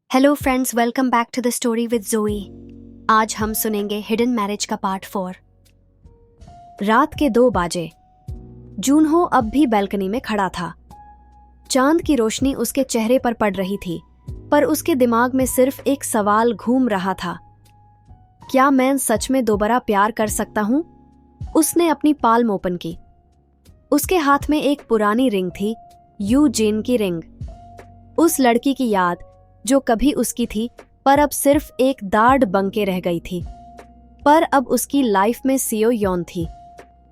Hello friends, welcome back to the story with Joey. आज हम सुनेंगे हिडन मैरिज का पार्ट 4। रात के 2 बजे जूनहो अब भी बैल्कनी में खड़ा था। चांद की रोशनी उसके चेहरे पर पड़ रही थी, पर उसके दिमाग में सिर्फ एक सवाल घूम रहा था, क्या मैं सच में दोबारा प्यार कर सकता हूं? उसने अपनी पाल्म ओपन की। उसके हाथ में एक पुरानी रिंग थी, यूजीन की रिंग। उस लड़की की याद जो कभी उसकी थी, पर अब सिर्फ एक दाढ़ बनके रह गई थी। पर अब उसकी लाइफ में सियो योन थी,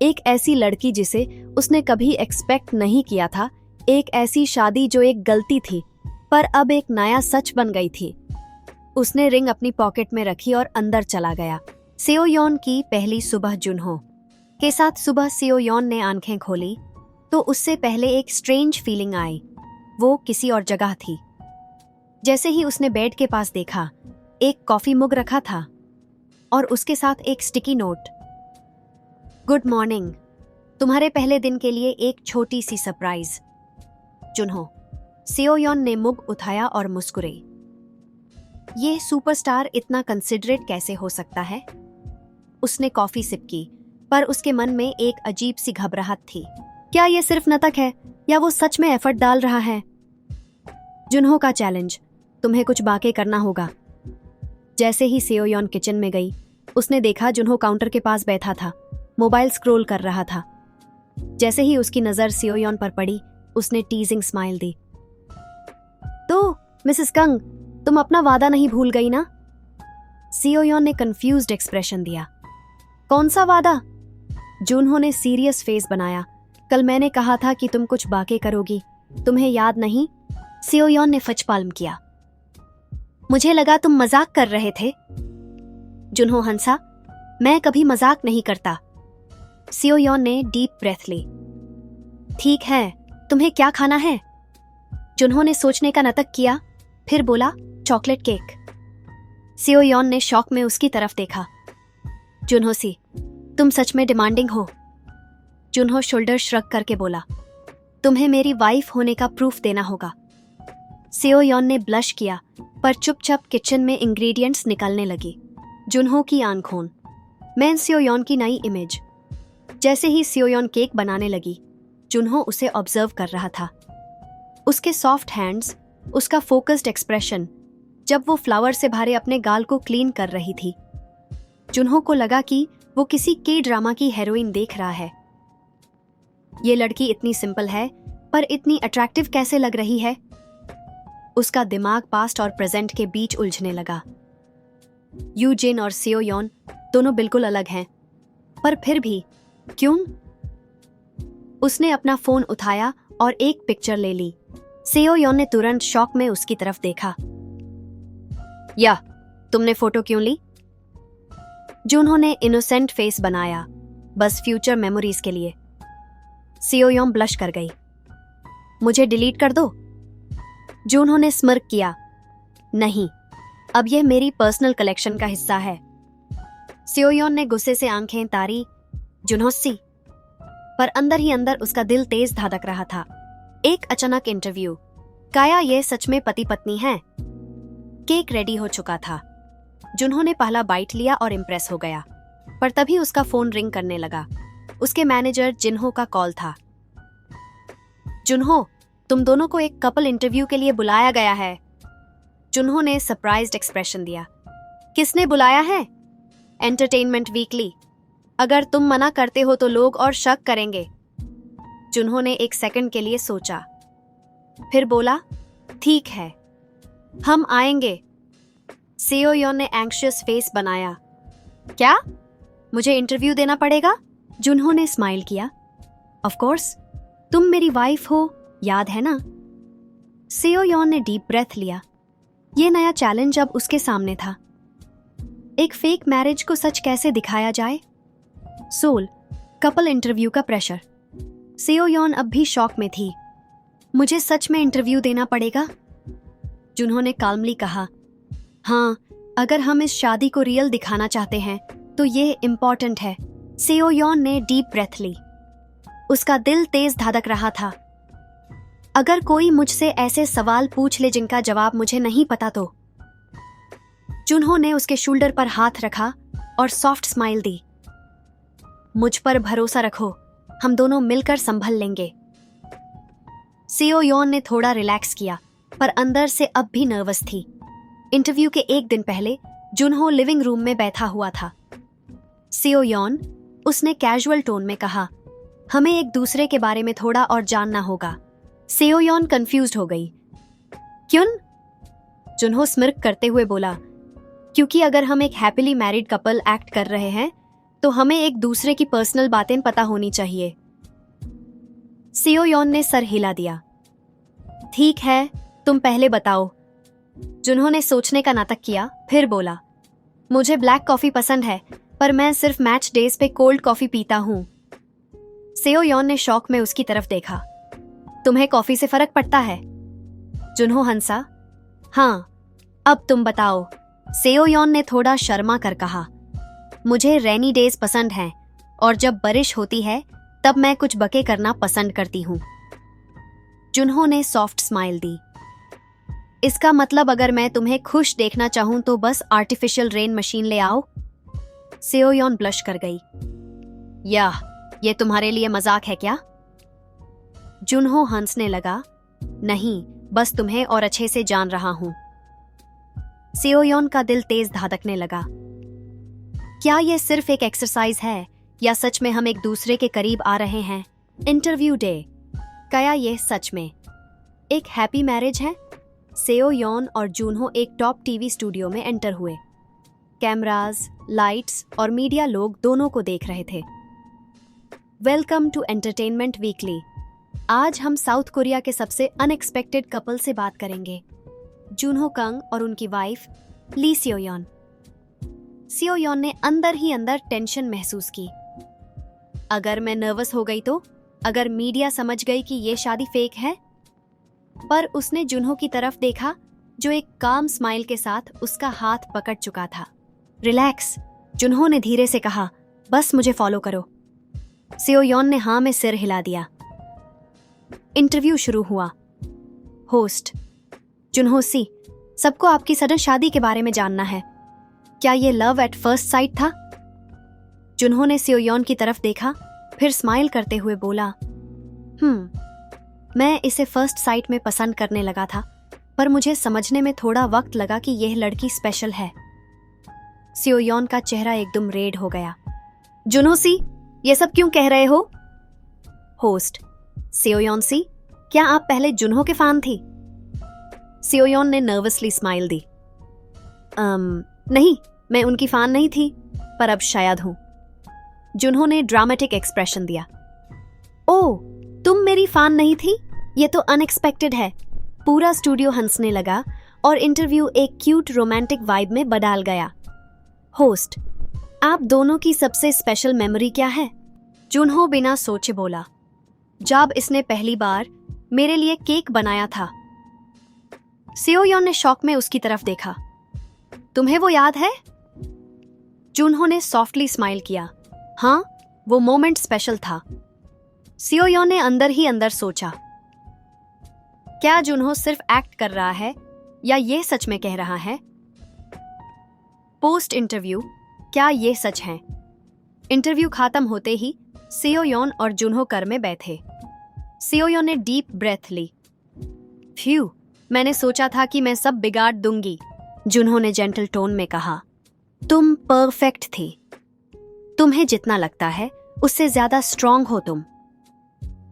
एक ऐसी लड़की जिसे उसने कभी एक्सपेक्ट नहीं किया था, एक ऐसी शादी जो एक गलती थी पर अब एक नया सच बन गई थी। उसने रिंग अपनी पॉकेट में रखी और अंदर चला गया। सियो योन की पहली सुबह जुनहो के साथ सुबह सियो योन ने आंखें खोली तो उससे पहले एक स्ट्रेंज फीलिंग आई। वो किसी और जगह थी। जैसे ही उसने बेड के पास देखा, एक कॉफी मग रखा था और उसके साथ एक स्टिकी नोट। गुड मॉर्निंग, तुम्हारे पहले दिन के लिए एक छोटी सी सरप्राइज, जुनहो। सियो योन ने मुग उठाया और मुस्कुराई। ये सुपरस्टार इतना कंसिडरेट कैसे हो सकता है? उसने कॉफी सिप की, पर उसके मन में एक अजीब सी घबराहट थी। क्या ये सिर्फ नाटक है या वो सच में एफर्ट डाल रहा है? जुनहो का चैलेंज, तुम्हें कुछ बाके करना होगा। जैसे ही सियो योन किचन में गई, उसने देखा जुनहो काउंटर के पास बैठा था, मोबाइल स्क्रॉल कर रहा था। जैसे ही उसकी नजर सियो योन पर पड़ी, उसने टीजिंग स्माइल दी। तो मिसेस कंग, तुम अपना वादा नहीं भूल गई ना? सियो योन ने कंफ्यूज्ड एक्सप्रेशन दिया। कौन सा वादा? जुनहो ने सीरियस फेस बनाया। कल मैंने कहा था कि तुम कुछ बाके करोगी, तुम्हें याद नहीं? सियो योन ने फचपाल्म किया। मुझे लगा तुम मजाक कर रहे थे। जुनहो हंसा। मैं कभी मजाक नहीं करता। सियो योन ने डीप ब्रेथ ली। ठीक है, तुम्हें क्या खाना है? जुनहो ने सोचने का नाटक किया, फिर बोला चॉकलेट केक। सियो योन ने शॉक में उसकी तरफ देखा। जुनहो सी, तुम सच में डिमांडिंग हो? जुनहो शोल्डर श्रग करके बोला, तुम्हें मेरी वाइफ होने का प्रूफ देना होगा। सियो योन ने ब्लश किया, पर चुपचाप किचन में इंग्रेडिएंट्स निकलने लगी। जुनहो की आंखों में सियो योन की नई इमेज। जैसे ही सियो योन केक बनाने लगी, जुनहो उसे ऑब्जर्व कर रहा था। उसके सॉफ्ट हैंड्स, उसका फोकस्ड एक्सप्रेशन जब वो फ्लावर से भरे अपने गाल को क्लीन कर रही थी। जुनहो को लगा कि वो किसी के ड्रामा की हीरोइन देख रहा है। ये लड़की इतनी सिंपल है, पर इतनी अट्रैक्टिव कैसे लग रही है? उसका दिमाग पास्ट और प्रेजेंट के बीच उलझने लगा। यूजिन और सियो योन दोनों बिल्कुल अलग हैं, पर फिर भी क्यों? उसने अपना फोन उठाया और एक पिक्चर ले ली। सियो योन ने तुरंत शॉक में उसकी तरफ देखा। या, तुमने फोटो क्यों ली? जुनहो ने इनोसेंट फेस बनाया, बस फ्यूचर मेमोरीज के लिए। सियो योन ब्लश कर गई। मुझे डिलीट कर दो? जुनहो ने स्मिर्क किया। नहीं, अब यह मेरी पर्सनल कलेक्शन का हिस्सा है। सियो योन ने गुस्से से आंखें तारी। जुनहो सी, पर अंदर ही अंदर उसका दिल तेज धड़क रहा था। एक अचानक इंटरव्यू, क्या ये सच में पति पत्नी हैं? केक रेडी हो चुका था। जुनहो ने पहला बाइट लिया और इम्प्रेस हो गया, पर तभी उसका फोन रिंग करने लगा। उसके मैनेजर जिन्हो का कॉल था। जुनहो, तुम दोनों को एक कपल इंटरव्यू के लिए बुलाया गया है। जुनहो ने सरप्राइज्ड एक्सप्रेशन दिया। किसने बुलाया है? Entertainment weekly. अगर तुम मना करते हो तो लोग और शक करेंगे। जुनहो ने एक सेकंड के लिए सोचा, फिर बोला, ठीक है, हम आएंगे। सियो योन ने एंग्शियस फेस बनाया। क्या? मुझे इंटरव्यू देना पड़ेगा? जुनहो ने स्माइल किया। ऑफ कोर्स, तुम मेरी वाइफ हो, याद है ना? सियो योन ने डीप ब्रेथ लिया। ये नया चैलेंज अब उसके सामने था। एक फेक मैरिज को सच कैसे दिखाया जाए? सोल, कपल इंटरव्यू का प्रेशर। सियो योन अब भी शॉक में थी। मुझे सच में इंटरव्यू देना पड़ेगा? जुनहो ने काल्मली कहा। हाँ, अगर हम इस शादी को रियल दिखाना चाहते हैं तो ये इम्पोर्टेंट है। सियो योन ने डीप ब्रेथ ली। उसका दिल तेज धड़क रहा था। अगर कोई मुझसे ऐसे सवाल पूछ ले जिनका जवाब मुझे नहीं पता तो जुनहो ने उसके शोल्डर पर हाथ रखा और सॉफ्ट स्माइल दी। मुझ पर भरोसा रखो, हम दोनों मिलकर संभल लेंगे। सेओ योन ने थोड़ा रिलैक्स किया, पर अंदर से अब भी नर्वस थी। इंटरव्यू के एक दिन पहले जुनहो लिविंग रूम में बैठा हुआ था। सेओ योन, उसने कैजुअल टोन में कहा, हमें एक दूसरे के बारे में थोड़ा और जानना होगा। सेओ योन कंफ्यूज्ड हो गई। क्यों? जुनहो स्मिर्क करते हुए बोला, क्योंकि अगर हम एक हैप्पीली मैरिड कपल एक्ट कर रहे हैं तो हमें एक दूसरे की पर्सनल बातें पता होनी चाहिए। सेओ योन ने सर हिला दिया। ठीक है, तुम पहले बताओ। जुनहो ने सोचने का नाटक किया, फिर बोला, मुझे ब्लैक कॉफी पसंद है, पर मैं सिर्फ मैच डेज पे कोल्ड कॉफी पीता हूं। सेओ योन ने शौक में उसकी तरफ देखा। तुम्हें कॉफी से फर्क पड़ता है? जुनहो हंसा। हाँ, अब तुम बताओ। सेओ योन ने थोड़ा शर्मा कर कहा, मुझे रेनी डेज पसंद हैं और जब बारिश होती है तब मैं कुछ बके करना पसंद करती हूँ। जुनहो ने सॉफ्ट स्माइल दी। इसका मतलब अगर मैं तुम्हें खुश देखना चाहूं तो बस आर्टिफिशियल रेन मशीन ले आओ? सेओ योन ब्लश कर गई। याह, ये तुम्हारे लिए मजाक है क्या? जुनहो हंसने लगा। नहीं, बस तुम्हें और अच्छे से जान रहा हूं। सेओ योन का दिल तेज धड़कने लगा। क्या यह सिर्फ एक एक्सरसाइज है या सच में हम एक दूसरे के करीब आ रहे हैं? इंटरव्यू डे, क्या यह सच में एक हैप्पी मैरिज है? सेओ योन और जुनहो एक टॉप टीवी स्टूडियो में एंटर हुए। कैमरास, लाइट्स और मीडिया लोग दोनों को देख रहे थे। Welcome to entertainment weekly. आज हम साउथ कोरिया के सबसे अनएक्सपेक्टेड कपल से बात करेंगे, जुनहो कंग और उनकी वाइफ ली सेओ योन। सेओ योन ने अंदर ही अंदर टेंशन महसूस की। अगर मैं नर्वस हो गई तो? अगर मीडिया समझ गई कि ये शादी फेक है? पर उसने जुनहो की तरफ देखा, जो एक काम स्माइल के साथ उसका हाथ पकड़ चुका था। रिलैक्स, जुनहो ने धीरे से कहा, बस मुझे फॉलो करो। सेओ योन ने हाँ में सिर हिला दिया। इंटरव्यू शुरू हुआ। होस्ट, जुनहो सी, सबको आपकी सडन शादी के बारे में जानना है। क्या ये लव एट फर्स्ट साइट था? जुनहो ने सेओ योन की तरफ देखा, फिर स्माइल करते हुए बोला, मैं इसे फर्स्ट साइट में पसंद करने लगा था, पर मुझे समझने में थोड़ा वक्त लगा कि यह लड़की स्पेशल है। सेओ योन का चेहरा एकदम रेड हो गया। जुनहो सी, ये सब क्यों कह रहे हो? होस्ट, सेओ योन सी, क्या आप पहले जुनहो के फैन थी? सेओ योन ने नर्वसली स्माइल दी। नहीं, मैं उनकी फैन नहीं थी, पर अब शायद हूं। जुनहो ने ड्रामेटिक एक्सप्रेशन दिया। ओह, तुम मेरी फैन नहीं थी? ये तो अनएक्सपेक्टेड है। पूरा स्टूडियो हंसने लगा और इंटरव्यू एक क्यूट रोमांटिक वाइब में बदल गया। होस्ट, आप दोनों की सबसे स्पेशल मेमोरी क्या है? जुनहो बिना सोचे बोला, जब इसने पहली बार मेरे लिए केक बनाया था। सेओ योन ने शॉक में उसकी तरफ देखा। तुम्हें वो याद है? जुनहो ने सॉफ्टली स्माइल किया। हाँ, वो मोमेंट स्पेशल था। सेओ योन ने अंदर ही अंदर सोचा, क्या जुनहो सिर्फ एक्ट कर रहा है या ये सच में कह रहा है? पोस्ट इंटरव्यू, क्या ये सच है? इंटरव्यू खत्म होते ही सेओ योन और जुनहो कर में बैठे। सेओ योन ने डीप ब्रेथ ली। फ्यू, मैंने सोचा था कि मैं सब बिगाड़ दूंगी। जुनहो ने जेंटल टोन में कहा, तुम परफेक्ट थी। तुम्हें जितना लगता है उससे ज्यादा स्ट्रांग हो तुम।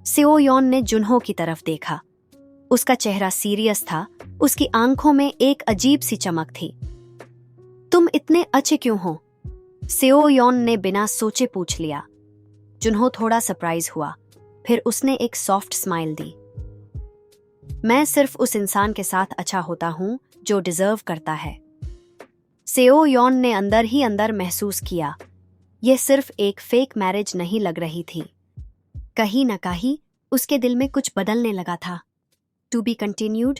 सेओ योन ने जुनहो की तरफ देखा। उसका चेहरा सीरियस था, उसकी आंखों में एक अजीब सी चमक थी। तुम इतने अच्छे क्यों हो? सेओ योन ने बिना सोचे पूछ लिया। जुनहो थोड़ा सरप्राइज हुआ, फिर उसने एक सॉफ्ट स्माइल दी। मैं सिर्फ उस इंसान के साथ अच्छा होता हूं जो डिजर्व करता है। सेओ योन ने अंदर ही अंदर महसूस किया, यह सिर्फ एक फेक मैरिज नहीं लग रही थी। कहीं न कहीं उसके दिल में कुछ बदलने लगा था। To be continued.